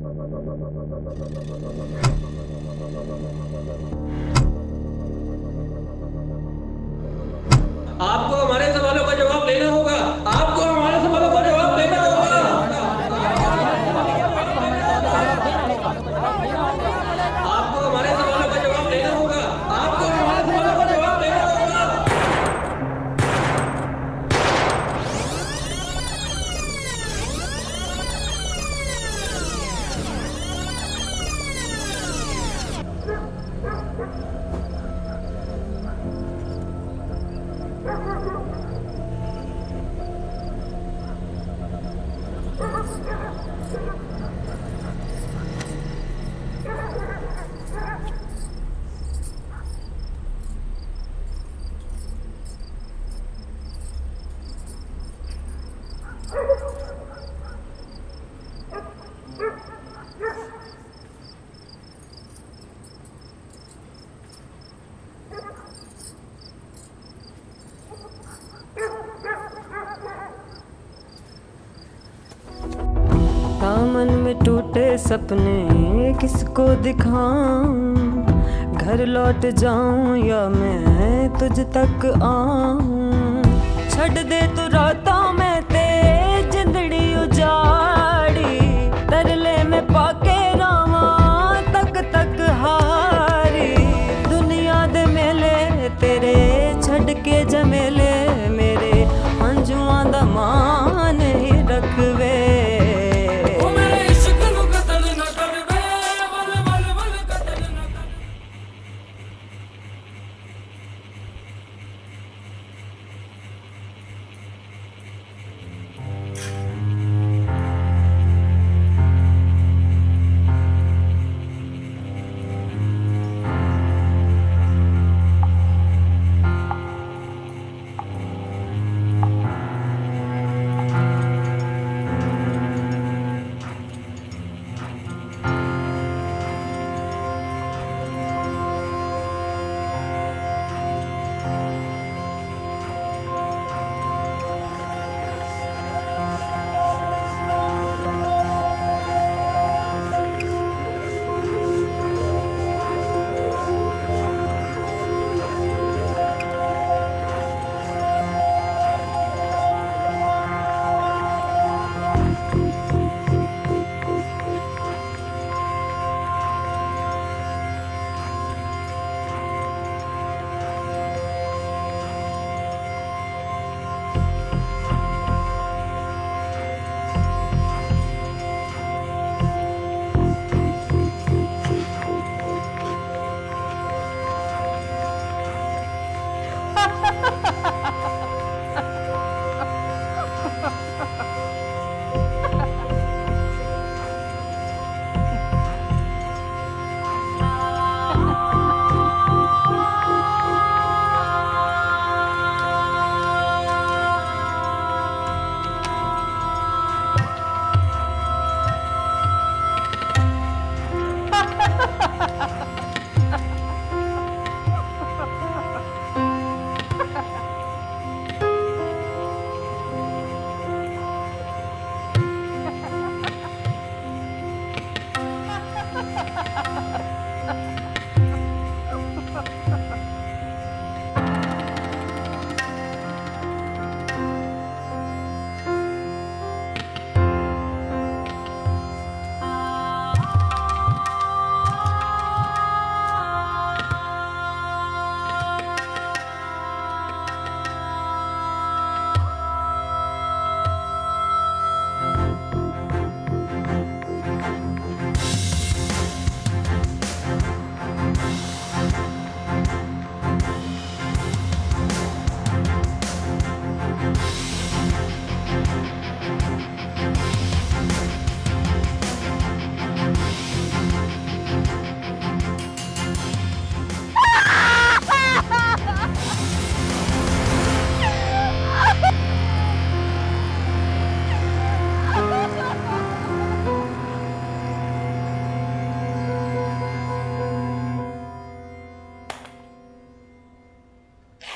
आपको हमारे सवालों का जवाब देना होगा। आपको हमारे सवालों का जवाब देना होगा। आपको हमारे सवालों का जवाब देना होगा। आपको हमारे सवालों का जवाब देना होगा। दामन में टूटे सपने किसको दिखाऊं, घर लौट जाऊं या मैं तुझ तक आऊं। छड़ दे तू रातों में ते जिंदड़ी उजाड़ी, तरले में पाके रावा तक तक हारी। दुनिया दे मेले तेरे छड़ के जमेले, मेरे हंजुआं दा मान ही रखवे।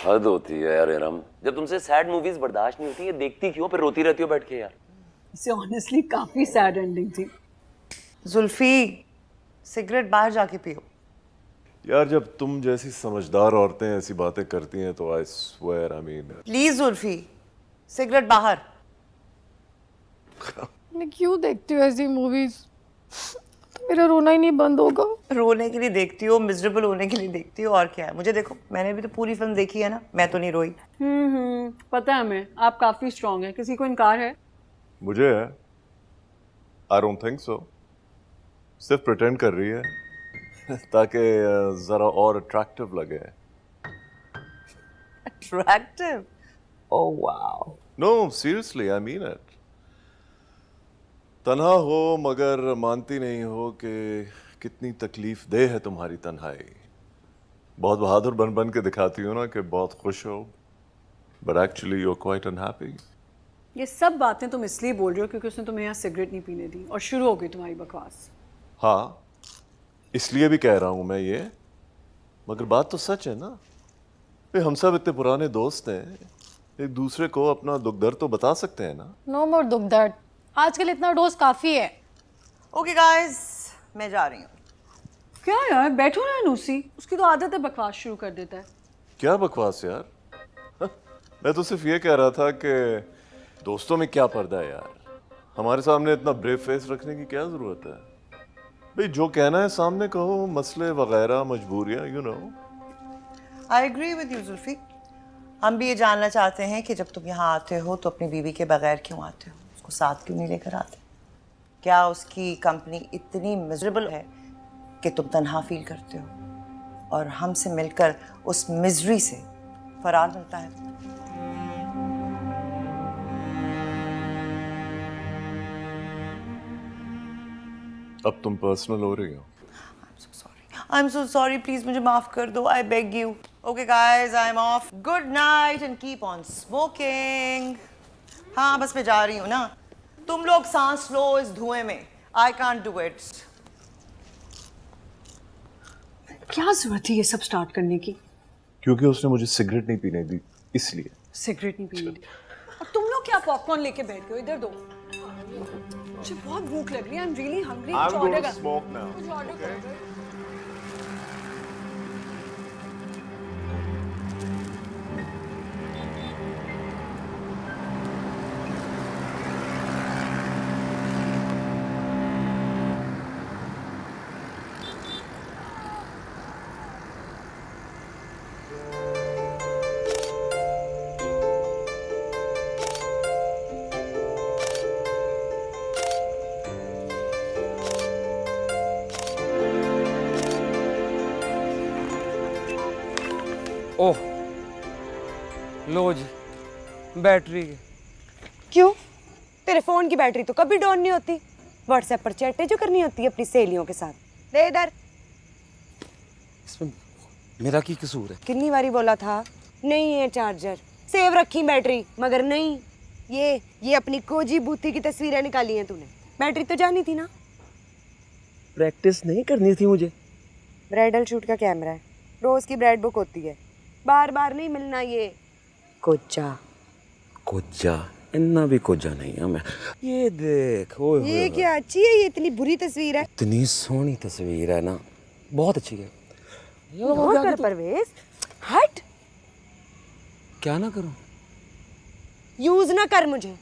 हद होती है यार इरम, जब तुमसे सैड मूवीज बर्दाश्त नहीं होती, ये देखती क्यों, फिर रोती रहती हो बैठ के यार। इसे ऑनेस्टली काफी सैड एंडिंग थी। जुल्फी, सिगरेट बाहर जाके पियो। यार जब तुम जैसी समझदार औरतें ऐसी बातें करती हैं तो I swear I mean please Zulfi, cigarette बाहर। मैं क्यों देखती हूँ ऐसी मूवीज? तो मेरा रोना ही नहीं बंद होगा। रोने के लिए देखती हो, मिजरेबल होने के लिए देखती हो, और क्या है? मुझे देखो, मैंने भी तो पूरी फिल्म देखी है ना, मैं तो नहीं रोई। पता है हमें, आप काफी स्ट्रांग हैं। किसी को इनकार है? मुझे है। I don't think so. सिर्फ प्रिटेंड कर रही है ताकि जरा और अट्रैक्टिव लगे। Attractive? Oh wow. No seriously I mean it. तन्हा हो मगर मानती नहीं हो कि कितनी तकलीफ दे है तुम्हारी तन्हाई। बहुत बहादुर बन बन के दिखाती हो ना कि बहुत खुश हो, but actually you are quite unhappy. ये सब बातें तुम इसलिए बोल रहे हो क्योंकि उसने तुम्हें यहाँ सिगरेट नहीं पीने दी और शुरू हो गई तुम्हारी बकवास। हाँ, इसलिए भी कह रहा हूं मैं ये, मगर बात तो सच है ना। भाई हम सब इतने पुराने दोस्त हैं, एक दूसरे को अपना दुख दर्द तो बता सकते हैं ना। नो मोर दुख दर्द, आजकल इतना डोज काफी है। ओके गाइस, मैं जा रही हूँ। क्या यार, बैठो ना नूसी, उसकी तो आदत है बकवास शुरू कर देता है। क्या बकवास यार मैं तो सिर्फ ये कह रहा था कि दोस्तों में क्या पर्दा है यार। हमारे सामने इतना ब्रेव फेस रखने की क्या जरूरत है? भाई जो कहना है सामने कहो, मसले वगैरह मजबूरियां you know. I agree with you Zulfi. हम भी ये जानना चाहते हैं कि जब तुम यहाँ आते हो तो अपनी बीवी के बगैर क्यों आते हो? उसको साथ क्यों नहीं लेकर आते? क्या उसकी कंपनी इतनी मिजरेबल है कि तुम तन्हा फील करते हो और हमसे मिलकर उस मिजरी से फरार मिलता है? अब तुम पर्सनल हो रही हो। I am so sorry, please मुझे माफ कर दो, I beg you. Okay guys, I am of. Good night and keep on smoking. हाँ, बस मैं जा रही हूँ ना। तुम लोग सांस लो इस धुएं में, आई कांट डू इट। क्या जरूरत थी ये सब स्टार्ट करने की? क्योंकि उसने मुझे सिगरेट नहीं पीने दी, इसलिए। सिगरेट नहीं पीने दी। और तुम लोग क्या पॉपकॉर्न लेके बैठ गए हो? इधर दो, मुझे बहुत भूख लग रही है। I am really hungry. कुछ ऑर्डर कर। कुछ ऑर्डर करो। ओह लो जी, बैटरी। क्यों? तेरे फोन की बैटरी तो कभी डाउन नहीं होती। व्हाट्सएप पर चैटें जो करनी होती है अपनी सहेलियों के साथ। दे इधर। इसमें मेरा की कसूर है? कितनी बारी बोला था नहीं है चार्जर, सेव रखी बैटरी, मगर नहीं। ये अपनी कोजी बूथी की तस्वीरें निकाली हैं तूने। बैटरी तो जानी थी ना। प्रैक्टिस नहीं करनी थी मुझे? ब्राइडल शूट का कैमरा है, रोज की ब्राइड बुक होती है, बार बार नहीं मिलना। ये कोजा कोज्जा, इतना भी कोज्जा नहीं है मैं। ये देख, ओए होए ये होए। क्या अच्छी है? ये इतनी बुरी तस्वीर है। इतनी सोहनी तस्वीर है ना, बहुत अच्छी है। नोट कर परवेज, हट। क्या ना करूं? यूज ना कर मुझे।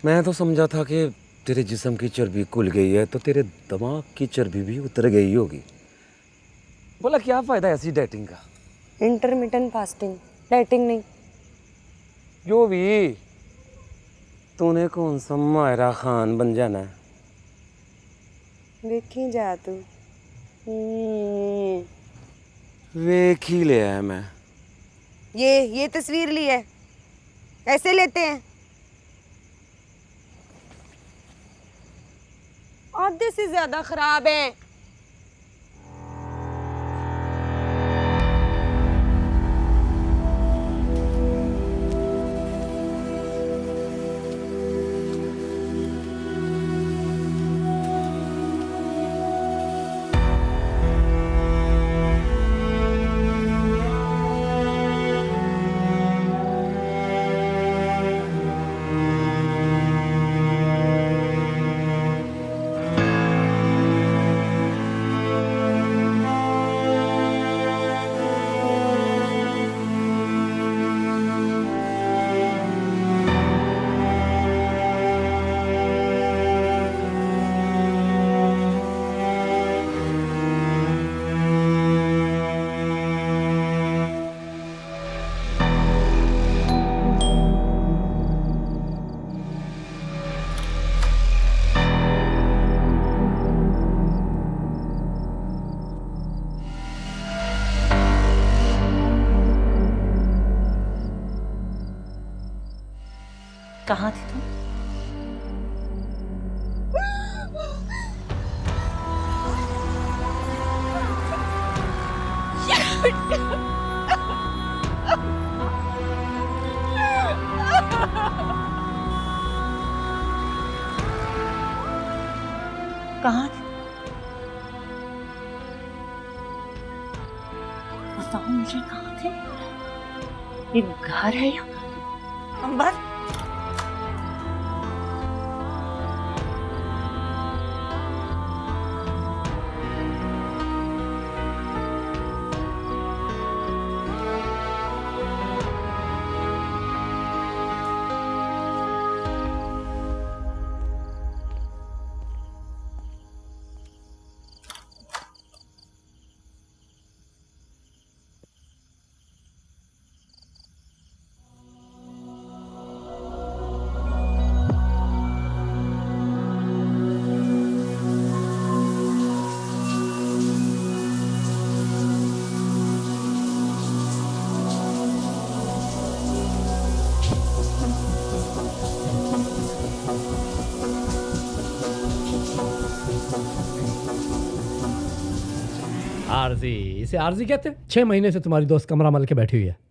मैं तो समझा था कि तेरे जिस्म की चर्बी खुल गई है तो तेरे दिमाग की चर्बी भी उतर गई होगी। बोला क्या फायदा ऐसी डेटिंग का? इंटरमिटेंट फास्टिंग, डाइटिंग नहीं। जो भी, तूने कौन सा मायरा खान बन जाना है? देखी जा तू। वेख ही लिया है मैं। ये तस्वीर ली है, ऐसे लेते हैं। आधे से ज्यादा खराब है। कहाँ थी तुम? कहाँ थे? बताओ मुझे, कहाँ थे? ये घर है या अंबर? आरजी, इसे आरजी कहते हैं। 6 महीने से तुम्हारी दोस्त कमरा मल के बैठी हुई है।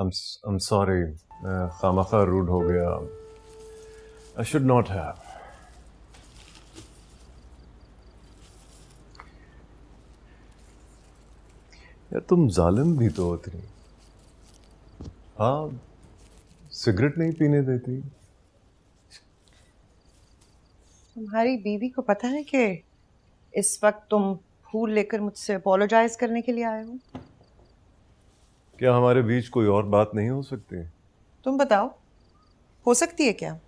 I'm sorry, मैं खामखा रूड हो गया. I should not have. यार तुम जालिम भी तो होती. हाँ, सिगरेट नहीं पीने देती. तुम्हारी बीवी को पता है कि इस वक्त तुम फूल लेकर मुझसे अपोलोजाइज करने के लिए आए हो? क्या हमारे बीच कोई और बात नहीं हो सकती? तुम बताओ, हो सकती है क्या?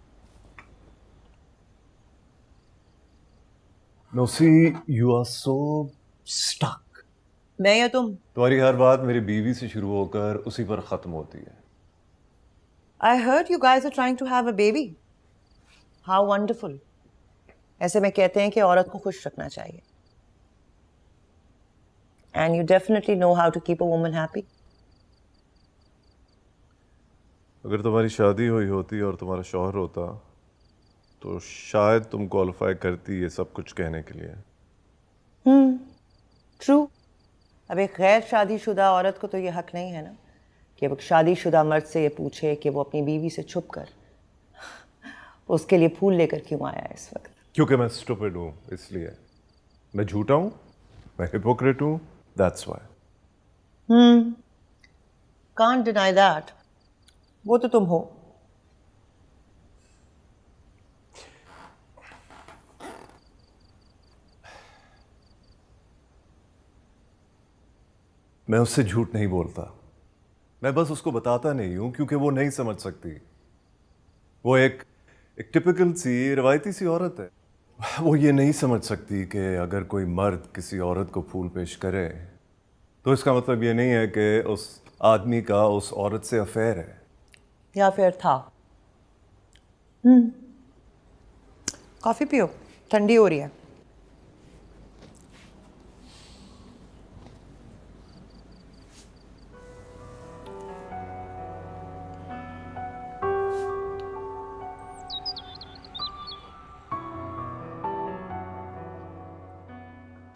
No, see, you are so stuck. मैं या तुम? तुम्हारी हर बात मेरी बीवी से शुरू होकर उसी पर खत्म होती है. I heard you guys are trying to have a baby. How wonderful. ऐसे में कहते हैं कि औरत को खुश रखना चाहिए. And you definitely know how to keep a woman happy. अगर तुम्हारी शादी हुई होती और तुम्हारा शौहर होता तो शायद तुम क्वालिफाई करती ये सब कुछ कहने के लिए. ट्रू. अब एक गैर शादीशुदा औरत को तो ये हक नहीं है ना कि वो शादीशुदा मर्द से ये पूछे कि वो अपनी बीवी से छुप कर उसके लिए फूल लेकर क्यों आया इस वक्त. क्योंकि मैं स्टूपिड हूँ, इसलिए. मैं झूठा हूँ, मैं हिपोक्रेट हूँ, that's why. Can't deny that. वो तो तुम हो. मैं उससे झूठ नहीं बोलता. मैं बस उसको बताता नहीं हूं क्योंकि वो नहीं समझ सकती. वो एक टिपिकल सी रवायती सी औरत है. वो ये नहीं समझ सकती कि अगर कोई मर्द किसी औरत को फूल पेश करे तो इसका मतलब ये नहीं है कि उस आदमी का उस औरत से अफेयर है या फिर था. कॉफी पियो, ठंडी हो रही है.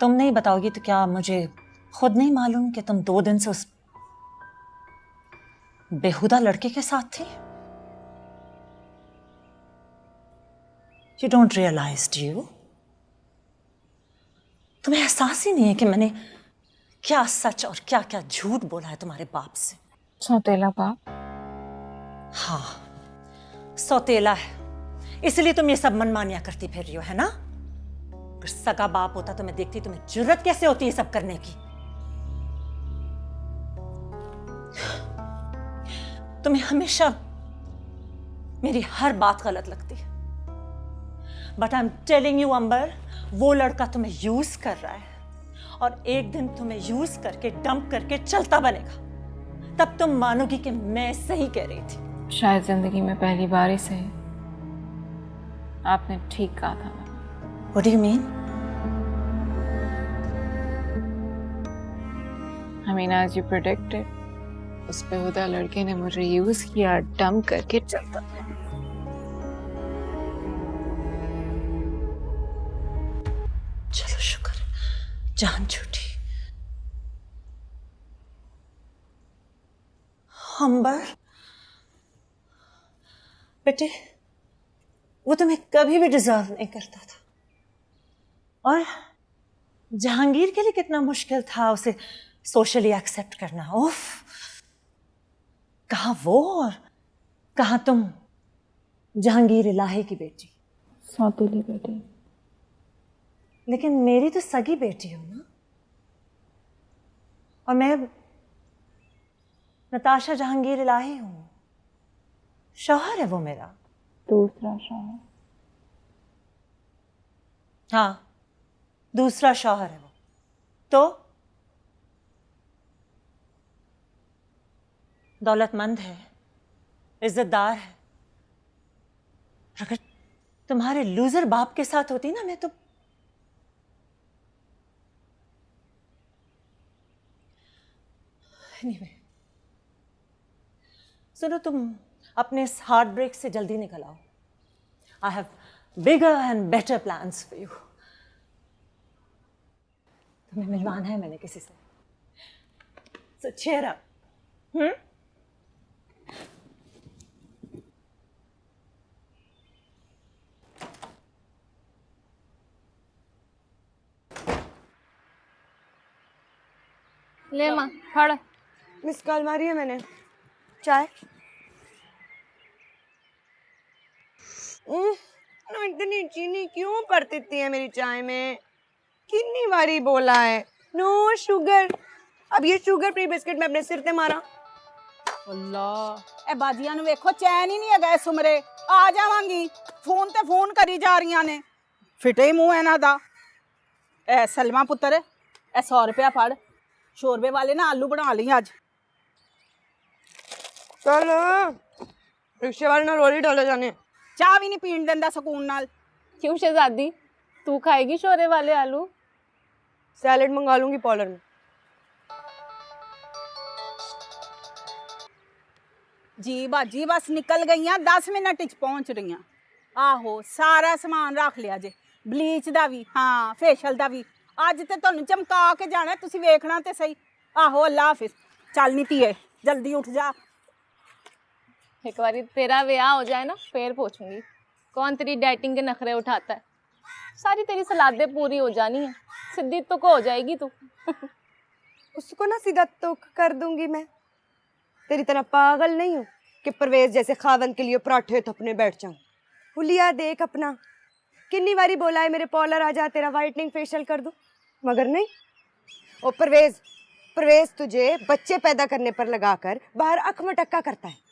तुम नहीं बताओगी तो क्या मुझे खुद नहीं मालूम कि तुम 2 दिन से उस बेहुदा लड़के के साथ थी? You don't realize, do you? तुम्हें एहसास ही नहीं है कि मैंने क्या सच और क्या क्या झूठ बोला है तुम्हारे बाप से? सौतेला बाप? हाँ, सौतेला है, इसलिए तुम ये सब मनमानियां करती फिर रही हो, है ना? अगर सगा बाप होता तो मैं देखती तुम्हें जुर्रत कैसे होती है सब करने की। तुम्हें हमेशा मेरी हर बात गलत लगती है, but I am telling you Ambar, वो लड़का तुम्हें यूज कर रहा है और एक दिन तुम्हें यूज करके डंप करके चलता बनेगा, तब तुम मानोगी कि मैं सही कह रही थी। शायद जिंदगी में पहली बार ही सही आपने ठीक कहा था। What do you mean? I mean, as you predicted, उस बेहुदा लड़के ने मुझे यूज किया, डंप करके चलता। चलो शुक्र, जान छूटी। अंबर बेटे, वो तुम्हें कभी भी डिजर्व नहीं करता था, और जहांगीर के लिए कितना मुश्किल था उसे सोशली एक्सेप्ट करना। उफ, कहाँ वो और कहाँ तुम, जहांगीर इलाही की बेटी, सौतेली बेटी। लेकिन मेरी तो सगी बेटी हो ना, और मैं नताशा जहांगीर इलाही हूं, शौहर है वो मेरा। दूसरा शौहर? हाँ, दूसरा शौहर है वो। तो दौलतमंद है, इज्जतदार है। अगर तुम्हारे लूजर बाप के साथ होती ना मैं तो, anyway, सुनो, तुम अपने इस हार्ट ब्रेक से जल्दी निकल आओ। I have bigger and better plans for you. तुम्हें मिलवाना है मैंने किसी से, सो cheer up. ले माँ, फड़। मिस कॉल मारी है मैंने। चाय? ना इतनी चीनी क्यों पड़ती है मेरी चाय में? कितनी बारी बोला है नो शुगर। अब ये शुगर फ्री बिस्किट मैं अपने सिर पे मारा। अल्लाह, ए बाजियां नु वेखो चैन ही नहीं है गए सुमरे। आ जावांगी, फोन ते फोन करी जा रही ने, फिटे मुंह है ना दा। ए सलमा पुत्र, ए 100 रुपया फड़, शोरबे वाले ना आलू बना ली आज। चल रिक्शे वाले ना रोली डाले जाने। चाह भी नहीं पीन देंदा सुकून नाल। क्यों शहजादी, तू खाएगी शोरे वाले आलू? सैलेड मंगा लूंगी पार्लर में। जी बाजी बस निकल गई 10 मिनट च पहुंच रही। आहो, सारा समान रख लिया जे, ब्लीच दा भी, हाँ फेशियल दा भी। अज ते तुहानू चमका के जाना, तुसी वेखना ते सही। आहो, अल्लाह हाफिज। चल नी धीए, जल्दी उठ जा। एक बारी तेरा ब्याह हो जाए ना, फिर पूछूंगी कौन तेरी डाइटिंग के नखरे उठाता है। सारी तेरी सलादें पूरी हो जानी है, सीधी तुक हो जाएगी तू। उसको ना सीधा तुक कर दूंगी मैं। तेरी तरह पागल नहीं हूँ कि परवेज जैसे खावन के लिए पराठे थपने बैठ जाऊं। हुलिया देख अपना, कितनी बारी बोला है मेरे पार्लर आ जा, तेरा वाइटनिंग फेशियल कर दूं, मगर नहीं। ओ परवेज, परवेज तुझे बच्चे पैदा करने पर लगाकर बाहर अख मटक्का करता है।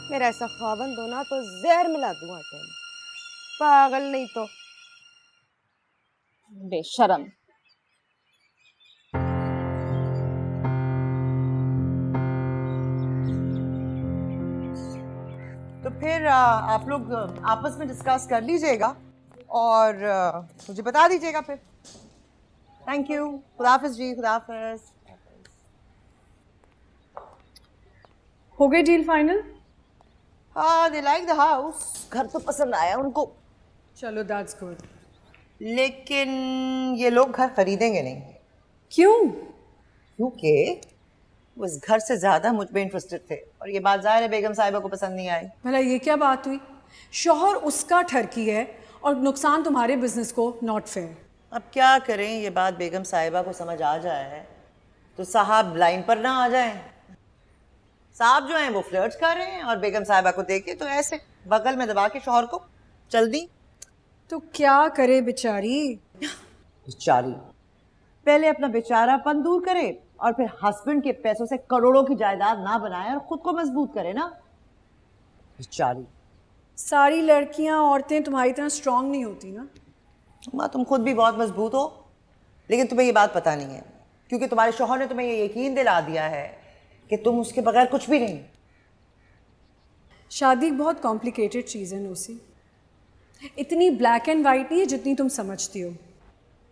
मेरा ऐसा खावन दो ना तो जहर मिला दूं आटे में। पागल नहीं तो। बेशरम। तो फिर आप लोग आपस में डिस्कस कर लीजिएगा और मुझे बता दीजिएगा फिर। Thank you. खुदा हाफिज जी, खुदा हाफिज। हो गई डील फाइनल? हाँ, दे लाइक द हाउस। घर तो पसंद आया उनको। चलो, दैट्स गुड। लेकिन ये लोग घर खरीदेंगे नहीं। क्यों? क्योंकि वो इस घर से ज्यादा मुझ पे इंटरेस्टेड थे, और ये बात जाहिर है बेगम साहिबा को पसंद नहीं आई। भला ये क्या बात हुई? शौहर उसका ठरकी है और नुकसान तुम्हारे बिजनेस को, नॉट फेयर। अब क्या करें, ये बात बेगम साहिबा को समझ आ जाए तो साहब लाइन पर ना आ जाएं। साहब जो हैं वो फ्लर्ट्स कर रहे हैं और बेगम साहिबा को देखे तो ऐसे बगल में दबा के शौहर को चल दी। तो क्या करे बेचारी? बेचारी पहले अपना बेचारापन दूर करे और फिर हस्बैंड के पैसों से करोड़ों की जायदाद ना बनाए और खुद को मजबूत करे ना। बेचारी। सारी लड़कियां, औरतें तुम्हारी तरह स्ट्रांग नहीं होती ना। माँ तुम खुद भी बहुत मजबूत हो, लेकिन तुम्हें ये बात पता नहीं है क्योंकि तुम्हारे शौहर ने तुम्हें ये यकीन दिला दिया है कि तुम उसके बगैर कुछ भी नहीं। शादी एक बहुत कॉम्प्लिकेटेड चीज़ है नूसी, इतनी ब्लैक एंड वाइट नहीं है जितनी तुम समझती हो।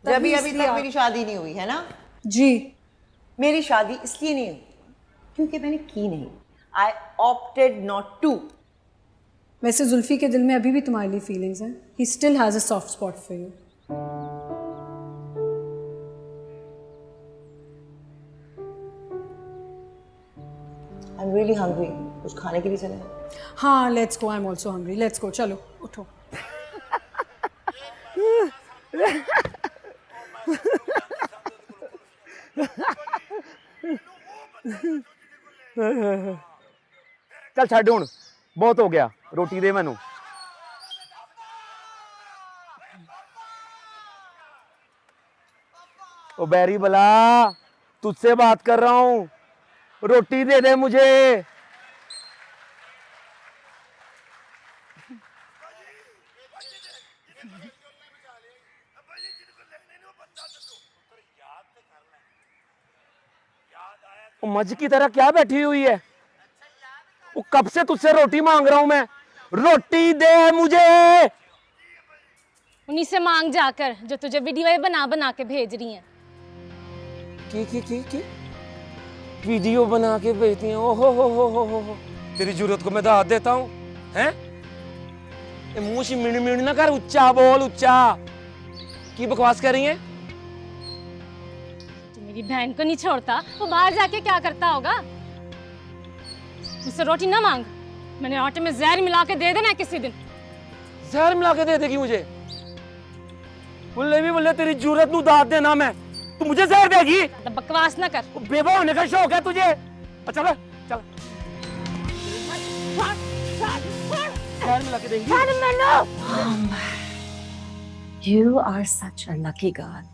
अभी तक मेरी शादी नहीं हुई है ना जी। मेरी शादी इसलिए नहीं हुई क्योंकि मैंने की नहीं। I opted not to. वैसे जुल्फी के दिल में अभी भी तुम्हारे लिए फीलिंग्स हैं। He still has a soft spot for you. I am really hungry. कुछ खाने के लिए चले? हाँ let's go, I am also hungry. Let's go, चलो उठो। चल छੱਡ ਹੁਣ बहुत हो गया, रोटी दे मैनू। ओ बैरी बला, तुझसे बात कर रहा हूँ, रोटी दे दे मुझे। मज की तरह क्या बैठी हुई है? वो कब से तुझसे रोटी मांग रहा हूं मैं, रोटी दे मुझे। उन्हीं से मांग जाकर जो तुझे वीडियो बना बना के भेज रही हैं। की वीडियो बना के भेजती हैं? ओहो हो। तेरी जरूरत को मैं दाद देता हूँ हैं? मुंह से मिण मिण ना कर, उच्चा बोल, उच्चा। की बकवास कर रही है? मेरी बहन को नहीं छोड़ता, वो बाहर जाके क्या करता होगा? मुझसे रोटी ना मांग, मैंने आटे में जहर मिला के दे देना किसी दिन। जहर मिला के दे देगी मुझे? बोले भी बोले तेरी जरूरत नू दाद देना मैं, तू मुझे जहर देगी? तो बकवास ना कर। बेवा होने का शौक है तुझे? चल चल, जहर मिला के देगी। You are such a lucky girl.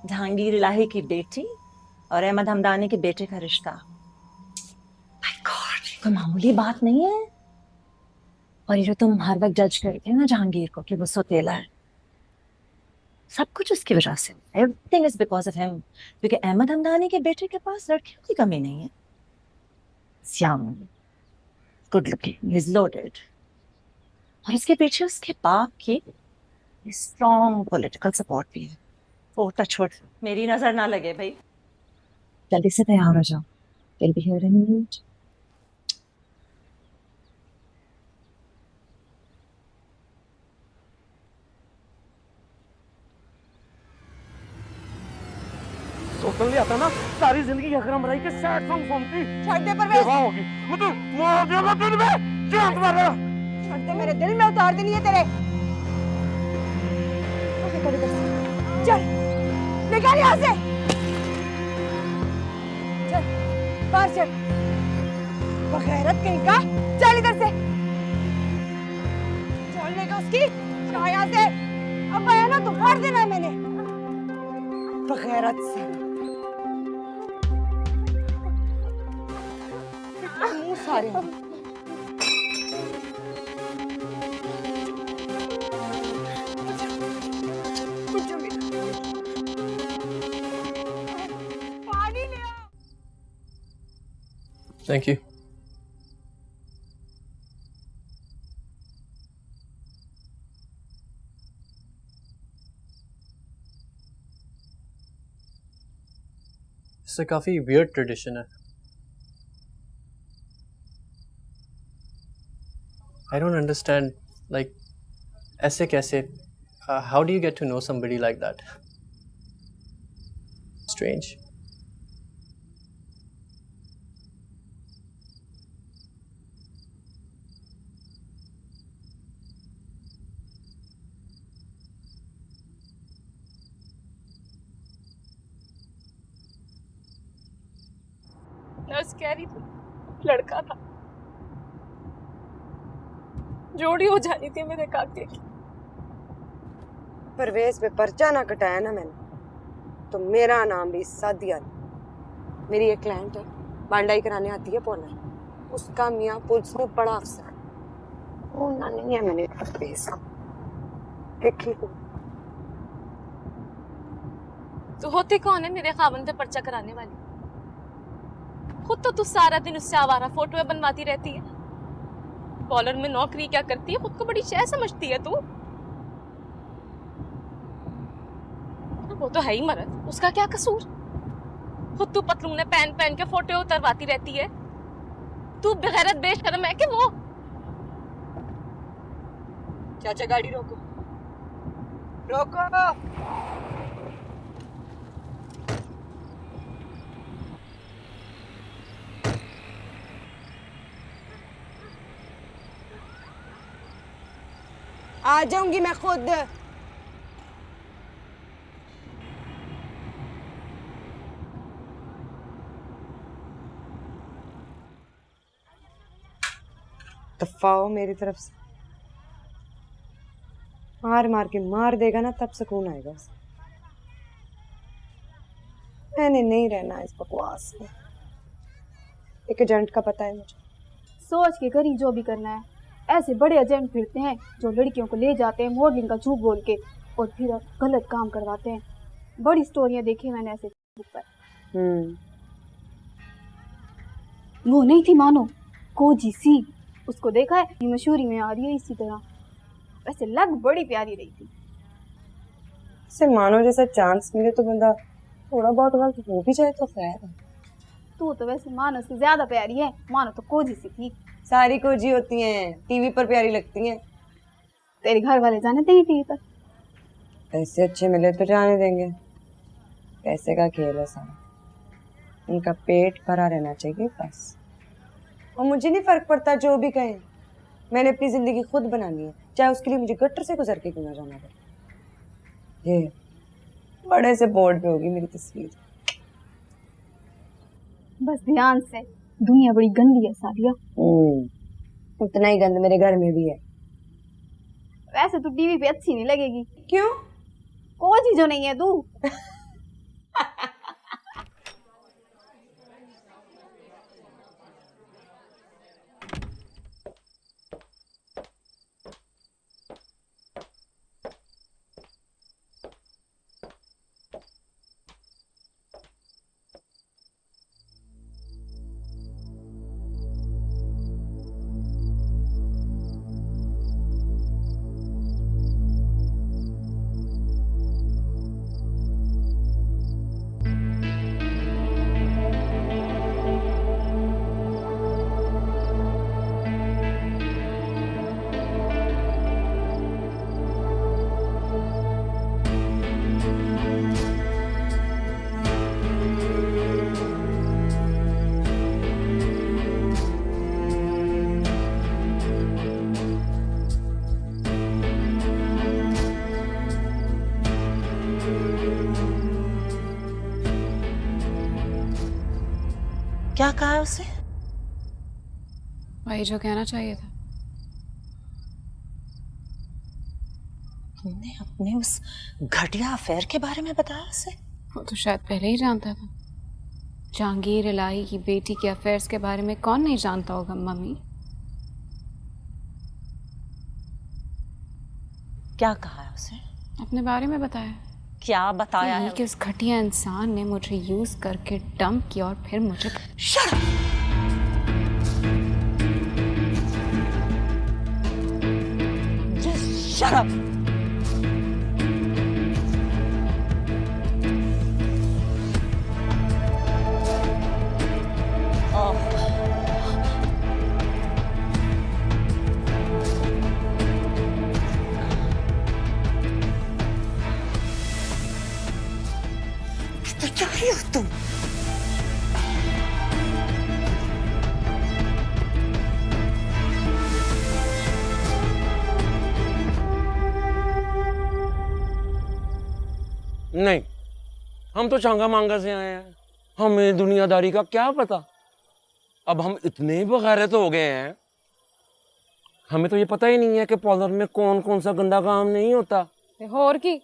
Jahangir इलाही की बेटी और अहमद हमदानी के बेटे का रिश्ता, My God, कोई मामूली बात नहीं है। और ये जो तुम हर वक्त जज करते हो ना जहांगीर को कि वो सौतेला है, सब कुछ उसकी वजह से। Everything is because of him. क्योंकि अहमद हमदानी के बेटे के पास लड़कियों की कमी नहीं है। He's young, good looking, he's loaded. और इसके पीछे उसके बाप की स्ट्रॉन्ग पॉलिटिकल सपोर्ट भी है। ओ टचवुड, मेरी नजर ना लगे भाई। जल्दी से तैयार हो जाओ, I'll be here in a minute. सोचने ले आता ना, सारी जिंदगी अकरम मराई के सैड सॉन्ग सुनती। छੱਡ दे परवेज। बेवा होगी मुझे, मार दिया मैं तुझे, जान मारा। छੱਡ दे, मेरे दिल में उतार देनी है तेरे। चल निकल यहाँ से, चल बाहर चल, बगैरत कहीं का। चल इधर से, छोड़ने का उसकी यहाँ से। अब आया ना तो फाड़ देना है मैंने, बगैरत से। मुंह सारे Thank you. इससे काफी weird tradition है। I don't understand, like, ऐसे कैसे? How do you get to know somebody like that? Strange. कह रही थी लड़का था, जोड़ी हो जानी थी मेरे काके की। परवेज पे पर्चा ना कटाया ना मैंने तो मेरा नाम भी सादिया नहीं। मेरी एक क्लाइंट है, बांडाई कराने आती है पॉलर, उसका मियाँ पुलिस में बड़ा अफसर है। वो ना नहीं है मैंने परवेज को देखी तो होती कौन है मेरे खावन पे पर्चा कराने वाली? खुद तो तू सारा दिन उससे आवारा फोटो बनवाती रहती है। कॉलर में नौकरी क्या करती है, खुद को बड़ी शय समझती है तू। वो तो है ही मर्द, उसका क्या कसूर? खुद तू पतलूने पहन पहन के फोटो उतरवाती रहती है। तू बेगैरत बेशर्म है कि वो? चाचा गाड़ी रोको, रोको। आ जाऊंगी मैं खुद। दफाओ मेरी तरफ से। मार मार के मार देगा ना तब सुकून आएगा उसे। मैंने नहीं रहना इस बकवास में। एक एजेंट का पता है मुझे। सोच के करी जो भी करना है। ऐसे बड़े एजेंट फिरते हैं जो लड़कियों को ले जाते हैं मॉडलिंग का झूठ बोल के और फिर गलत काम करवाते हैं। बड़ी स्टोरियां देखी मैंने ऐसे पर। वो नहीं थी मानो कोजी सी, उसको देखा है, ये मशहूरी में आ रही है इसी तरह। वैसे लग बड़ी प्यारी रही थी। से मानो जैसा चांस मिले तो बंदा थोड़ा बहुत गलत हो भी जाए तो खैर है। तू तो वैसे मानो से ज्यादा प्यारी है। मानो तो कोजी सी थी। सारी कोजी होती हैं, टीवी पर प्यारी लगती हैं। तेरे घर वाले जाने देंगे टीवी पर? पैसे अच्छे मिले तो जाने देंगे। पैसे का खेल है सारा, उनका पेट भरा रहना चाहिए बस। और मुझे नहीं फर्क पड़ता जो भी कहें, मैंने अपनी जिंदगी खुद बनानी है, चाहे उसके लिए मुझे गटर से गुजर के क्यों ना जाना पड़े। ये बड़े से बोर्ड पे होगी मेरी तस्वीर। बस ध्यान से, दुनिया बड़ी गंदी है सादिया। उतना ही गंद मेरे घर में भी है। वैसे तू टीवी पे अच्छी नहीं लगेगी। क्यों? कोजी जो नहीं है तू। क्या कहा है उसे? वही जो कहना चाहिए था। तुमने अपने उस घटिया अफेयर के बारे में बताया उसे? वो तो शायद पहले ही जानता था। जहांगीर इलाही की बेटी के अफेयर्स के बारे में कौन नहीं जानता होगा मम्मी। क्या कहा है उसे? अपने बारे में बताया। क्या बताया है? कि उस घटिया इंसान ने मुझे यूज करके डंप किया और फिर मुझे Shut up! Just shut up! क्या रही हो तुम? नहीं, हम तो चांगा मांगा से आए हैं, हमें दुनियादारी का क्या पता। अब हम इतने बगैरत हो गए हैं, हमें तो ये पता ही नहीं है कि पार्लर में कौन कौन सा गंदा काम नहीं होता। ते होर की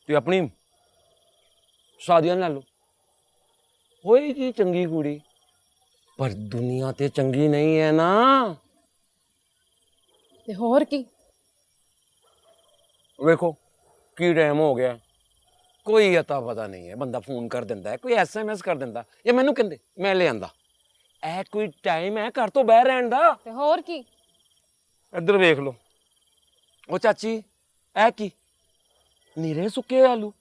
तो अपनी शादियां ला लो, होएगी चंगी कुड़ी, पर दुनिया ते चंगी नहीं है ना। ते होर की वेखो की टाइम हो गया, कोई अता पता नहीं है, बंदा फोन कर दिंदा है, कोई SMS कर दिंदा या मैनू कहंदे मैं ले आंदा। ऐ कोई टाइम है घर तो बह रहन दा। ते होर की इधर वेख लो, ओ चाची ऐ की नीरे सुके आलू,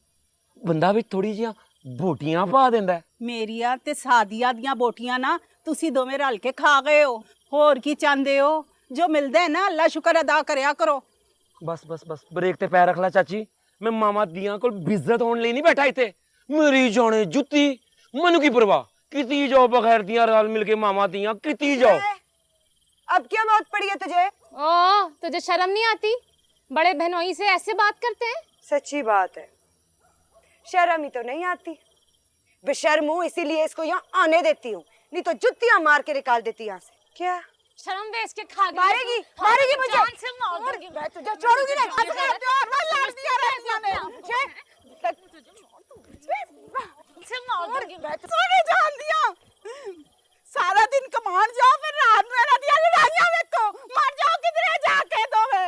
बंदा भी थोड़ी जिहा बोटियां पा दिंदा है। मेरिया ते सादिया दियां बोटियां ना तुसी दोवें रल के खा गए हो, होर की चाहते हो? जो मिलदा है ना अल्लाह शुक्र अदा करया करो। बस बस बस ब्रेक ते पैर रख ला चाची, मैं मामा दियां कोल बिज्जत होने ਲਈ नहीं बैठा इत्थे। मेरी जाने जुत्ती, मैनू की परवाह, किती जाओ बगैर दियां रल मिल के मामा दियां किती जाओ। अब क्या मौत पड़ी है तुझे? ओ तुझे शर्म नहीं आती? बड़े बहनोई से ऐसे बात करते हैं? सच्ची बात है, शर्म ही तो नहीं आती। बेशर्म हूँ इसीलिए इसको यहाँ आने देती हूँ, नहीं तो जुत्तियां मार के निकाल देती यहाँ से। क्या शर्म बेच के खा गई? मारेगी मारेगी मुझे, जान से मार दूंगी मैं तुझे छोड़ूंगी नहीं। सोने जान दिया, सारा दिन कमान जाओ, फिर रात में ना दिया लड़ाइयां देखो, मर जाओ किधरे जाके दोवे।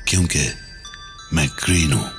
क्योंकि मैं ग्रीन हूं।